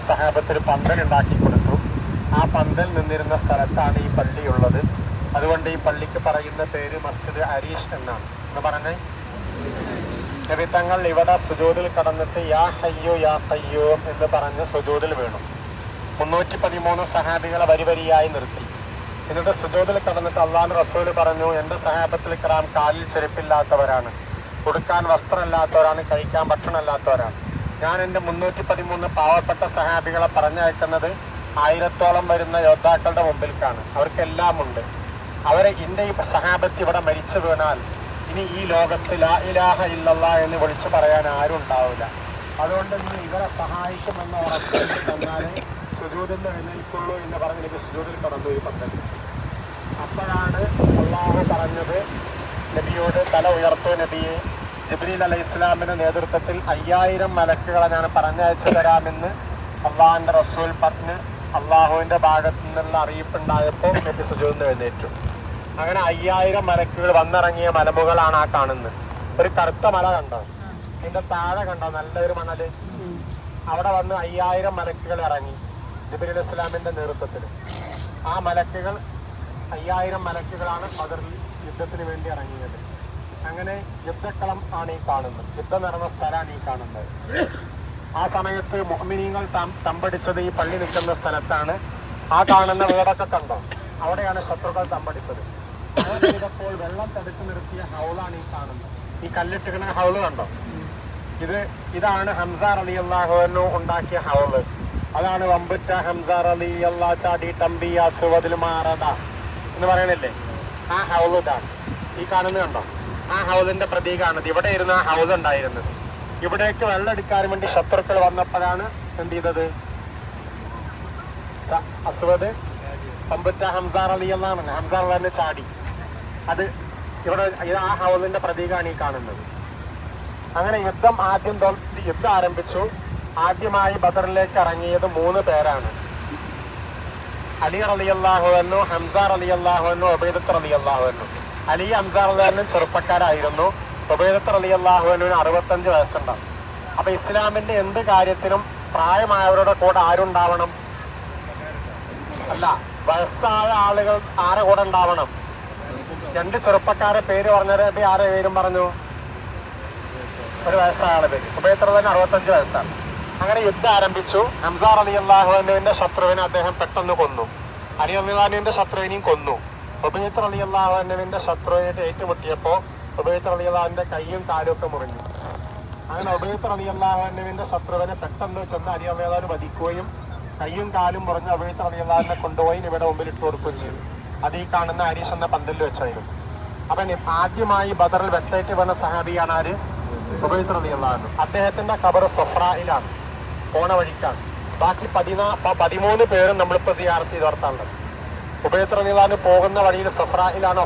സഹാബത്തിൽ പന്തൽ ഉണ്ടാക്കി കൊടുത്തു. ആ പന്തൽ നിന്നിരുന്ന സ്ഥലത്താണ് ഈ പള്ളിയുള്ളത്. അതുകൊണ്ട് ഈ പള്ളിക്ക് പറയുന്ന പേര് മസ്ജിദ് അരീഷ് എന്നാണ്. എന്ന് പറഞ്ഞേ, നബി തങ്ങൾ ഇവിടെ സുജൂദിൽ കടന്നിട്ട് യാ ഹയ്യോ യാ ഖയ്യൂം എന്ന് പറഞ്ഞ് സുജൂദിൽ വീണു. 313 സഹാബികളെ വരിവരിയായി നിർത്തി. എന്നിട്ട് സുജൂദിൽ കടന്നിട്ട് അള്ളാഹുവിന്റെ റസൂൽ പറഞ്ഞു, എൻ്റെ സഹാബത്തിൽ കിറാം കാലിൽ ചെരുപ്പില്ലാത്തവരാണ്, ഉടുക്കാൻ വസ്ത്രമില്ലാത്തവരാണ്, കഴിക്കാൻ ഭക്ഷണമില്ലാത്തവരാണ്. ഞാൻ എൻ്റെ 313 പാവപ്പെട്ട സഹാബികളെ പറഞ്ഞയക്കുന്നത് 1000ഓളം വരുന്ന യോദ്ധാക്കളുടെ മുമ്പിലേക്കാണ്. അവർക്കെല്ലാം ഉണ്ട്. അവരെ എൻ്റെ ഈ സഹാബത്ത് ഇവിടെ മരിച്ചു വീണാൽ ഇനി ഈ ലോകത്ത് ലാ ഇലാഹ ഇല്ലല്ലാഹ് എന്ന് വിളിച്ചു പറയാൻ ആരും ഉണ്ടാവില്ല. അതുകൊണ്ട് ഇനി ഇവരെ സഹായിക്കുമെന്ന് ഉറപ്പ് തന്നാൽ സുജൂദിൽ എഴുന്നേൽക്കുള്ളൂ എന്ന് പറഞ്ഞ് എനിക്ക് സുജൂദിൽ കടന്നു ഈ പദ്ധതി. അപ്പോഴാണ് അള്ളാഹു പറഞ്ഞത് നബിയോട്, തല ഉയർത്തു നബിയെ, ജിബ്രീൽ അലൈഹി ഇസ്ലാമിന്റെ നേതൃത്വത്തിൽ 5000 മലക്കുകളെ ഞാൻ പറഞ്ഞയച്ചു തരാമെന്ന് അള്ളാഹുവിന്റെ റസൂൽ പറഞ്ഞ് അള്ളാഹുവിന്റെ ഭാഗത്തു നിന്നുള്ള അറിയിപ്പുണ്ടായപ്പോൾ നബി സുജൂദിൽ എഴുന്നേറ്റു. അങ്ങനെ 5000 മലക്കുകൾ വന്നിറങ്ങിയ മലമുകളാണ് ആ കാണുന്നത്. ഒരു കറുത്ത മല കണ്ടോ? അതിന്റെ താഴെ കണ്ടോ നല്ലൊരു മണല്? അവിടെ വന്ന് 5000 മലക്കുകൾ ഇറങ്ങി ജിബ്രീൽ ഇസ്ലാമിന്റെ നേതൃത്വത്തിൽ. ആ മലക്കുകൾ 5000 മലക്കുകളാണ് ബദറിൽ യുദ്ധത്തിന് വേണ്ടി ഇറങ്ങിയത്. അങ്ങനെ യുദ്ധക്കളം ആണ് ഈ കാണുന്നത്, യുദ്ധം നടന്ന സ്ഥലമാണ് ഈ കാണുന്നത്. ആ സമയത്ത് മുഅ്മിനീങ്ങൾ തമ്പടിച്ചത് ഈ പള്ളി നിൽക്കുന്ന സ്ഥലത്താണ്. ആ കാണുന്ന വീടൊക്കെ കണ്ടോ? അവിടെയാണ് ശത്രുക്കൾ തമ്പടിച്ചത്. അത് ചെയ്തപ്പോൾ വെള്ളം തടുത്തു നിർത്തിയ ഹൗളാണ് ഈ കാണുന്നത്. ഈ കല്ലിട്ടിക്കുന്ന ഹൗള് കണ്ടോ? ഇതാണ് ഹംസ റളിയല്ലാഹു അൻഹു ഉണ്ടാക്കിയ ഹൗള്. അതാണ് വമ്പുറ്റ ഹംസ റളിയല്ലാഹു ചാടി തമ്പി അസ്വദിൽ മാറദ എന്ന് പറയണില്ലേ? ആ ഹൗള് ഇതാണ് ഈ കാണുന്നത് കണ്ടോ? ആ ഹൗലിന്റെ പ്രതീകമാണിത്. ഇവിടെ ഇരുന്ന് ആ ഹൗസ് ഉണ്ടായിരുന്നത്. ഇവിടേക്ക് വെള്ളം എടുക്കാൻ വേണ്ടി ശത്രുക്കൾ വന്നപ്പോഴാണ് എന്ത് ചെയ്തത്? അസ്വദ് വമ്പുറ്റ ഹംസ റളിയല്ലാഹു ഹംസ റളിയല്ലാഹു ചാടി. അത് ഇവിടെ ആ ഹൗലിന്റെ പ്രതീകമാണ് ഈ കാണുന്നത്. അങ്ങനെ യുദ്ധം ആരംഭിച്ചു. ആദ്യമായി ബദറിലേക്ക് ഇറങ്ങിയത് 3 പേരാണ്. അലി റളിയല്ലാഹു അൻഹു, ഹംസ റളിയല്ലാഹു അൻഹു, ഉബൈദത്ത് റളിയല്ലാഹു അൻഹു. അലി ഹംസ റളിയല്ലാഹു അൻഹു ചെറുപ്പക്കാരായിരുന്നു. ഉബൈദത്ത് റളിയല്ലാഹു അൻഹുവിന് 65 വയസ്സുണ്ടാവും. അപ്പൊ ഇസ്ലാമിന്റെ എന്ത് കാര്യത്തിനും പ്രായമായവരുടെ കൂടെ ആരുണ്ടാവണം? അല്ല, വയസ്സായ ആളുകൾ ആരെ കൂടെ ഉണ്ടാവണം? 2 ചെറുപ്പക്കാരെ പേര് പറഞ്ഞത് ആരെ പേരും പറഞ്ഞു? ഒരു വയസ്സായ ആളെ പേര്. ഉബൈദത്ത് റളിയല്ലാഹു അൻഹു 65 വയസ്സാണ്. അങ്ങനെ യുദ്ധം ആരംഭിച്ചു. ഹംസ റളിയല്ലാഹു അൻഹുവിന്റെ ശത്രുവിനെ അദ്ദേഹം പെട്ടെന്ന് കൊന്നു. അലി റളിയല്ലാഹു അൻഹുവിന്റെ ശത്രുവിനെയും കൊന്നു. ഉബൈദത്ത് റളിയല്ലാഹു അൻഹുവിന്റെ ശത്രുവിനായിട്ട് ഏറ്റുമുട്ടിയപ്പോൾ ഉബൈദത്ത് റളിയല്ലാഹു അൻഹുവിന്റെ കൈയും കാലും ഒക്കെ മുറിഞ്ഞു. അങ്ങനെ ഉബൈദത്ത് റളിയല്ലാഹു അൻഹുവിന്റെ ശത്രുവിനെ പെട്ടെന്ന് ചെന്ന് അലി റളിയല്ലാഹു അൻഹു വധിക്കുകയും കൈയും കാലും മുറിഞ്ഞ ഉബൈദത്ത് റളിയല്ലാഹു അൻഹുവിനെ കൊണ്ടുപോയി ഇവിടെ മുമ്പിൽ ഇട്ട് കൊടുക്കുകയും ചെയ്തു. അത് ഈ കാണുന്ന അരീഷ് എന്ന പന്തലിൽ വെച്ചായിരുന്നു. അപ്പൊ ആദ്യമായി ബദറിൽ വെട്ടേറ്റ് വന്ന സഹാബിയാണ് ആര്? ഉബൈദത്ത് റളിയല്ലാഹു അൻഹു. അദ്ദേഹത്തിന്റെ ഖബർ സൊഫ്രായിലാണ്, പോണ വഴിക്കാണ്. ബാക്കി 13 പേരും നമ്മളിപ്പോ സിയാറത്ത് ചെയ്ത് നടത്താറുള്ളത്. ഉബൈദത്ത് റളിയല്ലാഹു അൻഹു പോകുന്ന വഴിയിൽ സൊഫ്രായിലാണ്